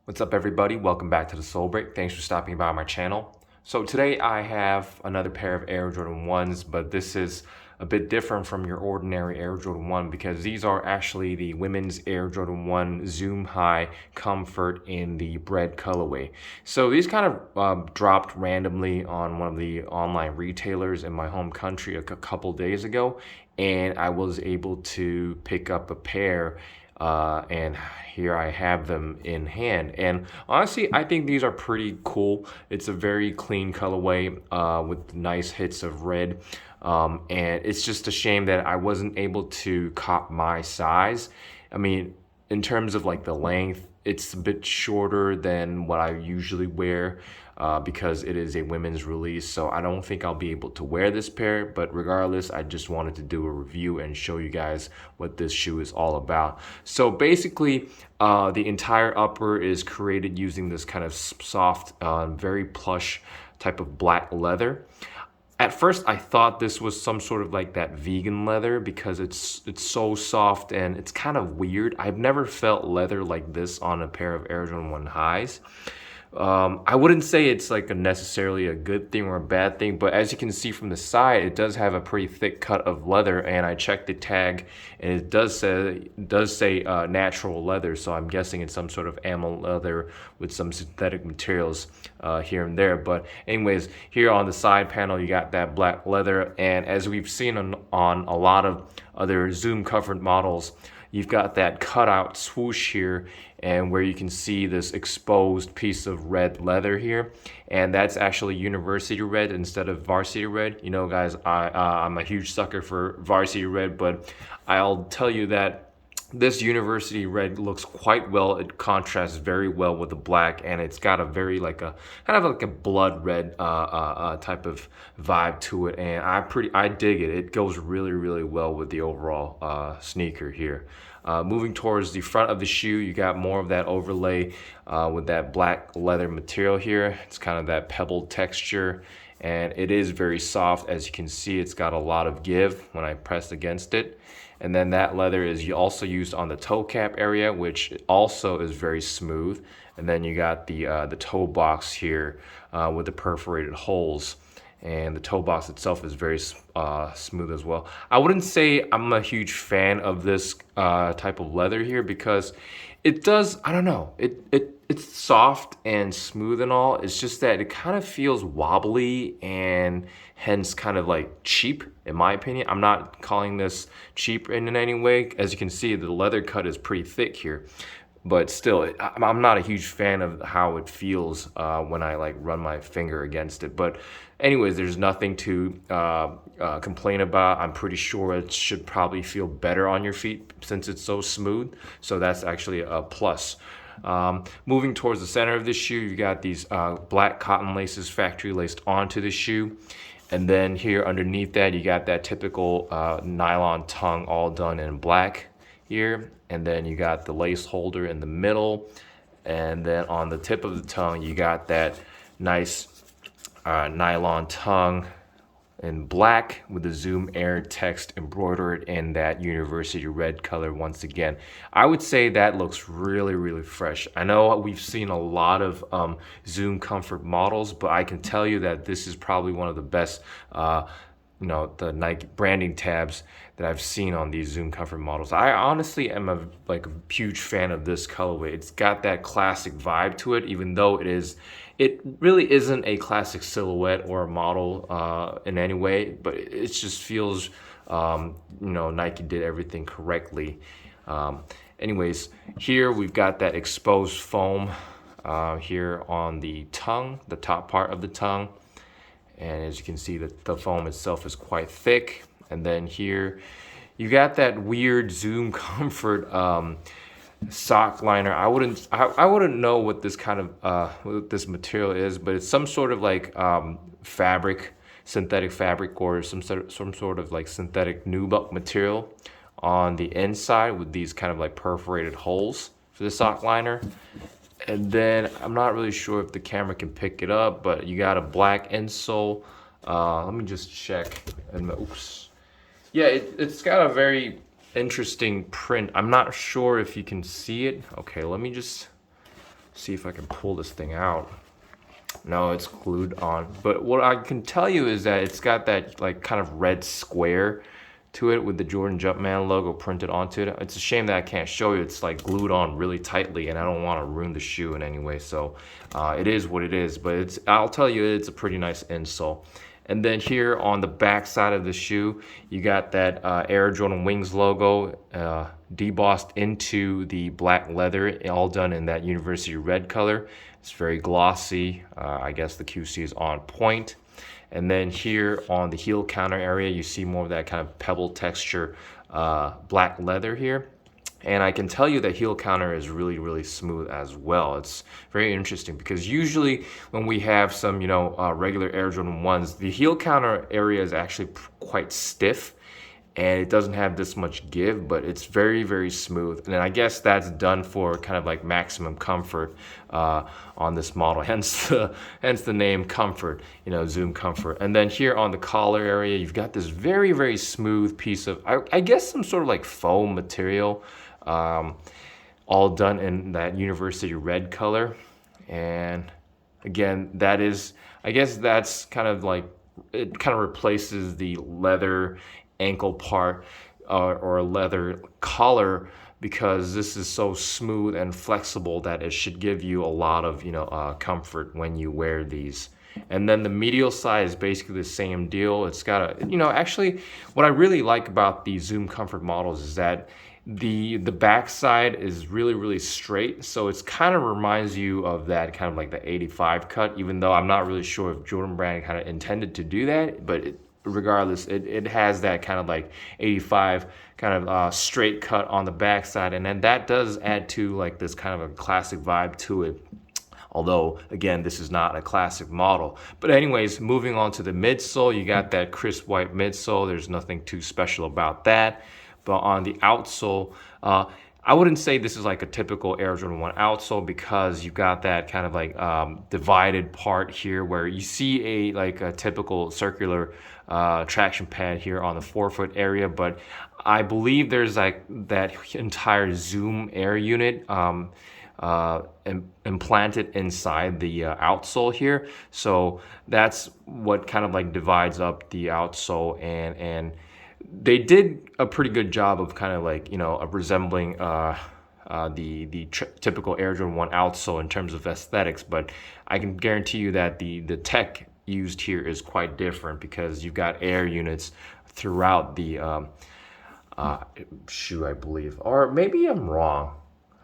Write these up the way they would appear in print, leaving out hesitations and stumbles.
What's up, everybody? Welcome back to the Soul Break. Thanks for stopping by my channel. So today I have another pair of Air Jordan 1s, but this is a bit different from your ordinary Air Jordan 1 because these are actually the women's Air Jordan 1 Zoom High Comfort in the Bred colorway. So these kind of dropped randomly on one of the online retailers in my home country a couple days ago, and I was able to pick up a pair and here I have them in hand. And honestly, I think these are pretty cool. It's a very clean colorway with nice hits of red. And it's just a shame that I wasn't able to cop my size. I mean, in terms of like the length, it's a bit shorter than what I usually wear because it is a women's release. So I don't think I'll be able to wear this pair, but regardless, I just wanted to do a review and show you guys what this shoe is all about. So basically, the entire upper is created using this kind of soft, very plush type of black leather. At first, I thought this was some sort of like that vegan leather because it's so soft and it's kind of weird. I've never felt leather like this on a pair of Air Jordan 1 highs. I wouldn't say it's like necessarily a good thing or a bad thing, but as you can see from the side, it does have a pretty thick cut of leather, and I checked the tag, and it does say natural leather, so I'm guessing it's some sort of ammo leather with some synthetic materials here and there. But anyways, here on the side panel, you got that black leather, and as we've seen on a lot of other Zoom covered models, you've got that cutout swoosh here, and where you can see this exposed piece of red leather here, and that's actually university red instead of varsity red. You know, guys, I'm a huge sucker for varsity red, but I'll tell you that this university red looks quite well. It contrasts very well with the black, and it's got a very like a kind of like a blood red type of vibe to it, and I dig it. It goes really well with the overall sneaker here. Moving towards the front of the shoe, you got more of that overlay with that black leather material here. It's kind of that pebbled texture, and it is very soft. As you can see, it's got a lot of give when I press against it. And then that leather is also used on the toe cap area, which also is very smooth. And then you got the toe box here with the perforated holes. And the toe box itself is very smooth as well. I wouldn't say I'm a huge fan of this type of leather here because it does, I don't know, it's soft and smooth and all. It's just that it kind of feels wobbly and hence kind of like cheap, in my opinion. I'm not calling this cheap in any way. As you can see, the leather cut is pretty thick here. But still, I'm not a huge fan of how it feels when I like run my finger against it. But anyways, there's nothing to complain about. I'm pretty sure it should probably feel better on your feet since it's so smooth. So that's actually a plus. Moving towards the center of the shoe, you got these black cotton laces factory laced onto the shoe. And then here underneath that, you got that typical nylon tongue all done in black here. And then you got the lace holder in the middle, and then on the tip of the tongue you got that nice nylon tongue in black with the Zoom Air text embroidered in that university red color once again. I would say that looks really fresh. I know we've seen a lot of Zoom Comfort models, but I can tell you that this is probably one of the best you know, the Nike branding tabs that I've seen on these Zoom Comfort models. I honestly am a huge fan of this colorway. It's got that classic vibe to it, even though it really isn't a classic silhouette or a model in any way, but it just feels, you know, Nike did everything correctly. Anyways, here we've got that exposed foam here on the tongue, the top part of the tongue. And as you can see, the foam itself is quite thick. And then here, you got that weird Zoom Comfort sock liner. I wouldn't know what this kind of what this material is, but it's some sort of like fabric, synthetic fabric, or some sort of like synthetic nubuck material on the inside with these kind of like perforated holes for the sock liner. And then I'm not really sure if the camera can pick it up, but you got a black insole. Let me just check. Oops. Yeah, it's got a very interesting print. I'm not sure if you can see it. Okay, let me just see if I can pull this thing out. No, it's glued on. But what I can tell you is that it's got that like kind of red square to it with the Jordan Jumpman logo printed onto it. It's a shame that I can't show you. It's like glued on really tightly, and I don't want to ruin the shoe in any way. So it is what it is, but I'll tell you, it's a pretty nice insole. And then here on the back side of the shoe, you got that Air Jordan Wings logo debossed into the black leather, all done in that University Red color. It's very glossy. I guess the QC is on point. And then here on the heel counter area, you see more of that kind of pebble texture black leather here. And I can tell you that heel counter is really, really smooth as well. It's very interesting because usually when we have some, regular Air Jordan 1s, the heel counter area is actually quite stiff and it doesn't have this much give, but it's very, very smooth. And I guess that's done for kind of like maximum comfort on this model, hence the name Comfort, Zoom Comfort. And then here on the collar area, you've got this very, very smooth piece of, I guess some sort of like foam material, all done in that University Red color. And again, I guess that's kind of like, it kind of replaces the leather ankle part or leather collar, because this is so smooth and flexible that it should give you a lot of comfort when you wear these. And then the medial side is basically the same deal. It's got a, actually what I really like about the Zoom Comfort models is that the back side is really, really straight. So it's kind of reminds you of that kind of like the 85 cut, even though I'm not really sure if Jordan Brand kind of intended to do that, but regardless, it has that kind of like 85 kind of straight cut on the back side. And then that does add to like this kind of a classic vibe to it. Although, again, this is not a classic model. But anyways, moving on to the midsole, you got that crisp white midsole. There's nothing too special about that. But on the outsole, I wouldn't say this is like a typical Air Jordan 1 outsole, because you've got that kind of like divided part here where you see a typical circular traction pad here on the forefoot area. But I believe there's like that entire Zoom Air unit implanted inside the outsole here. So that's what kind of like divides up the outsole, and they did a pretty good job of kind of like, of resembling the typical Air Jordan 1 outsole in terms of aesthetics. But I can guarantee you that the tech used here is quite different, because you've got air units throughout the shoe, I believe. Or maybe I'm wrong.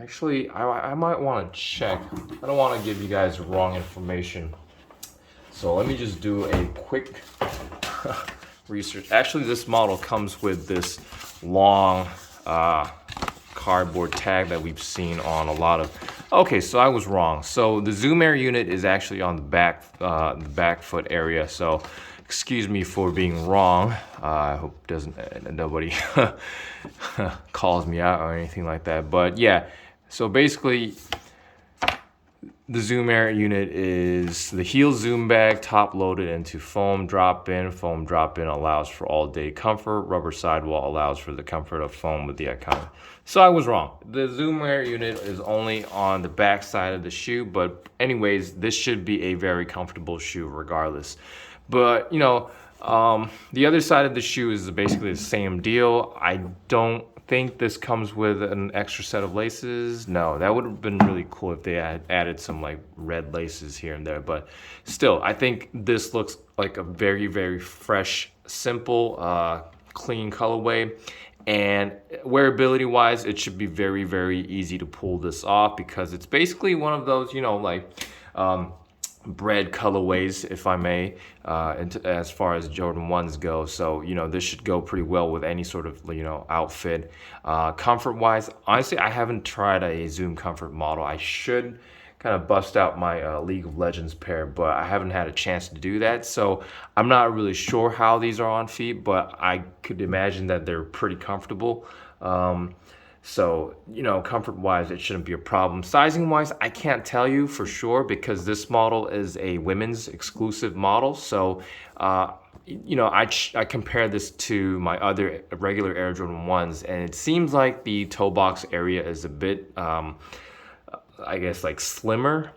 Actually, I might want to check. I don't want to give you guys wrong information. So let me just do a quick research. Actually, this model comes with this long cardboard tag that we've seen on a lot of. Okay, so I was wrong. So the Zoom Air unit is actually on the back foot area. So excuse me for being wrong. I hope nobody calls me out or anything like that. But yeah, so basically, the Zoom Air unit is the heel zoom bag, top loaded into foam drop-in. Foam drop-in allows for all-day comfort. Rubber sidewall allows for the comfort of foam with the icon. So I was wrong. The Zoom Air unit is only on the back side of the shoe, but anyways, this should be a very comfortable shoe regardless. But the other side of the shoe is basically the same deal. I don't think this comes with an extra set of laces. No, that would have been really cool if they had added some like red laces here and there. But still, I think this looks like a very, very fresh, simple, clean colorway. And wearability wise, it should be very, very easy to pull this off, because it's basically one of those, Bred colorways, if I may, as far as Jordan 1s go. So, this should go pretty well with any sort of, outfit. Comfort-wise, honestly, I haven't tried a Zoom Comfort model. I should kind of bust out my League of Legends pair, but I haven't had a chance to do that. So I'm not really sure how these are on feet, but I could imagine that they're pretty comfortable. So, comfort-wise, it shouldn't be a problem. Sizing-wise, I can't tell you for sure, because this model is a women's exclusive model. So, I compare this to my other regular Air Jordan 1s, and it seems like the toe box area is a bit I guess like slimmer,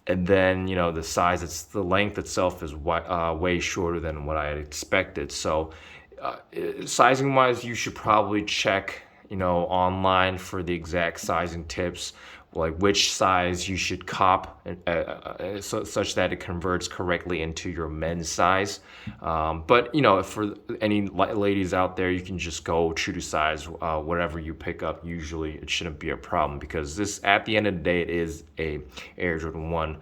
and then the length itself is way shorter than what I had expected. So sizing wise, you should probably check online for the exact sizing tips, like which size you should cop, such that it converts correctly into your men's size. But for any ladies out there, you can just go true to size, whatever you pick up. Usually it shouldn't be a problem, because this, at the end of the day, it is a Air Jordan 1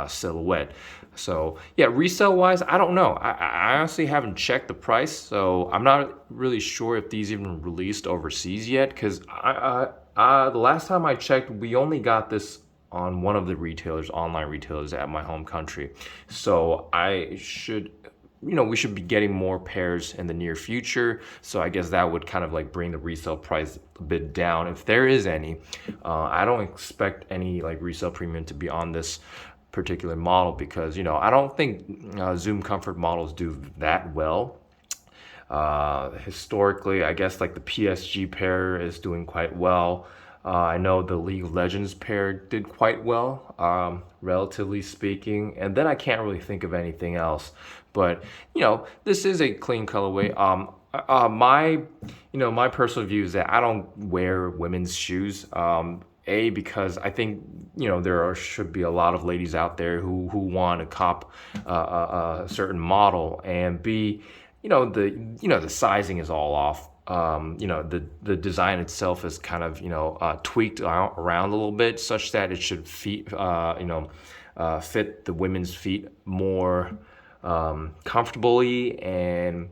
silhouette. So yeah, resale wise, I don't know. I honestly haven't checked the price, so I'm not really sure if these even released overseas yet, because the last time I checked, we only got this on one of the online retailers at my home country. So we should be getting more pairs in the near future. So I guess that would kind of like bring the resale price a bit down, if there is any. I don't expect any like resale premium to be on this particular model, because I don't think Zoom Comfort models do that well. Historically, I guess like the PSG pair is doing quite well. I know the League of Legends pair did quite well, relatively speaking, and then I can't really think of anything else. But this is a clean colorway. My personal view is that I don't wear women's shoes. Because I think should be a lot of ladies out there who want to cop a certain model, and B, the sizing is all off. The design itself is kind of tweaked around a little bit, such that it should fit the women's feet more comfortably, and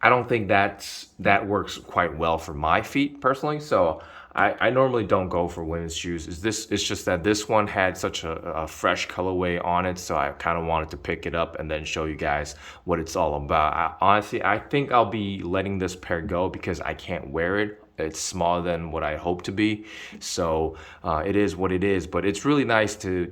I don't think that works quite well for my feet personally. So I normally don't go for women's shoes. It's just that this one had such a fresh colorway on it, so I kind of wanted to pick it up and then show you guys what it's all about. Honestly, I think I'll be letting this pair go, because I can't wear it. It's smaller than what I hope to be, so it is what it is. But it's really nice to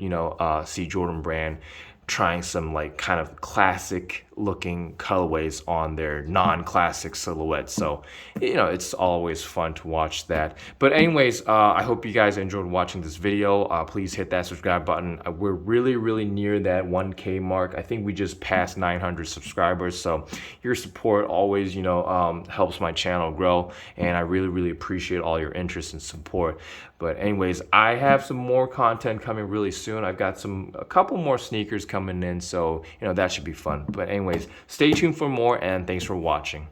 see Jordan Brand trying some like kind of classic looking colorways on their non-classic silhouettes. So it's always fun to watch that. But anyways, I hope you guys enjoyed watching this video. Please hit that subscribe button. We're really near that 1K mark. I think we just passed 900 subscribers, so your support always helps my channel grow, and I really appreciate all your interest and support. But anyways, I have some more content coming really soon. I've got a couple more sneakers coming in, so that should be fun. But anyways, stay tuned for more, and thanks for watching.